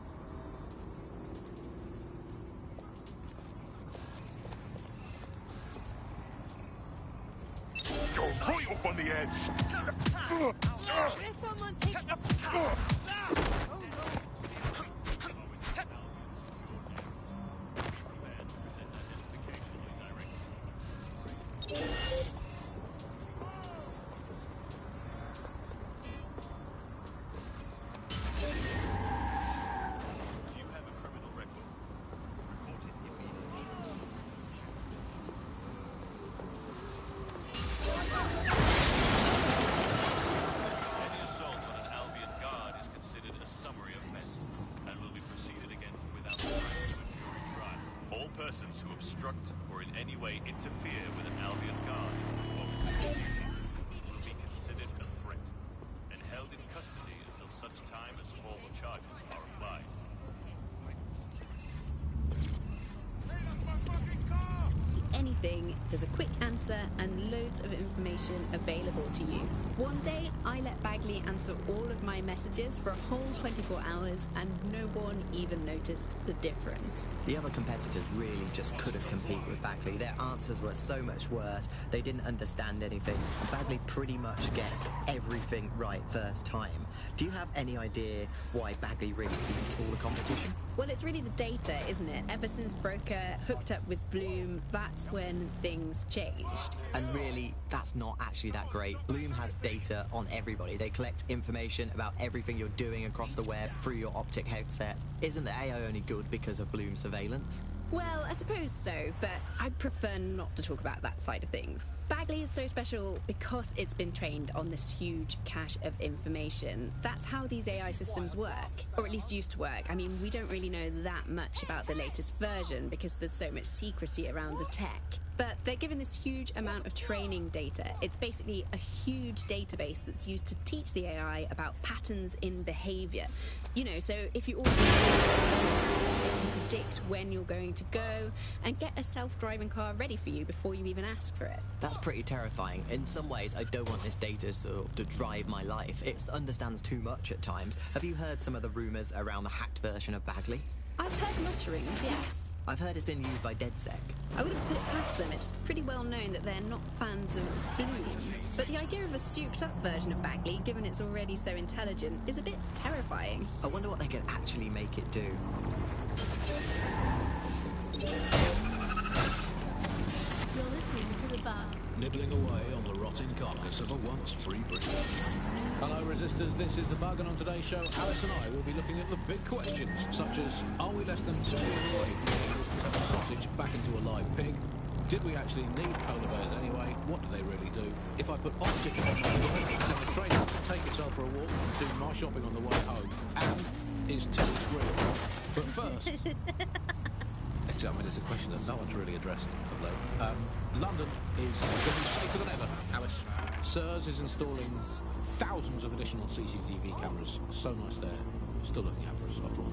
You're right up on the edge. Let someone take the power. Oh no. Persons who obstruct or in any way interfere with an Albion guard will be considered a threat and held in custody until such time as formal charges are applied. Anything, there's a quick answer and loads of information available to you. One day, I let Bagley answer all of my messages for a whole 24 hours and no one even noticed the difference. The other competitors really just couldn't compete with Bagley. Their answers were so much worse. They didn't understand anything. Bagley pretty much gets everything right first time. Do you have any idea why Bagley really beat all the competition? Well, it's really the data, isn't it? Ever since Broker hooked up with Bloom, that's when things changed. And really, that's not actually that great. Bloom has data on everybody. They collect information about everything you're doing across the web through your optic headset. Isn't the AO only good because of Bloom surveillance? Well, I suppose so, but I'd prefer not to talk about that side of things. Bagley is so special because it's been trained on this huge cache of information. That's how these AI systems work, or at least used to work. I mean, we don't really know that much about the latest version because there's so much secrecy around the tech. But they're given this huge amount of training data. It's basically a huge database that's used to teach the AI about patterns in behavior. You know, so if you order it can predict when you're going to go and get a self-driving car ready for you before you even ask for it. That's pretty terrifying. In some ways, I don't want this data to drive my life. It understands too much at times. Have you heard some of the rumours around the hacked version of Bagley? I've heard mutterings, yes. I've heard it's been used by DedSec. I wouldn't put it past them. It's pretty well known that they're not fans of Bloom. But the idea of a souped-up version of Bagley, given it's already so intelligent, is a bit terrifying. I wonder what they could actually make it do. You're listening to The Bar. Nibbling away on the rotting carcass of a once-free Britain. Hello, Resistors. This is The Bug, and on today's show, Alice and I will be looking at the big questions, such as, are we less than 2 years away from being able to turn a sausage back into a live pig? Did we actually need polar bears anyway? What do they really do? If I put oxygen on my door, tell the train to take itself for a walk and do my shopping on the way home. And is tennis real? But first... I mean, it's a question that no one's really addressed of late. London is going to be safer than ever, Alice. SIRS is installing thousands of additional CCTV cameras. So nice there. Still looking out for us after all.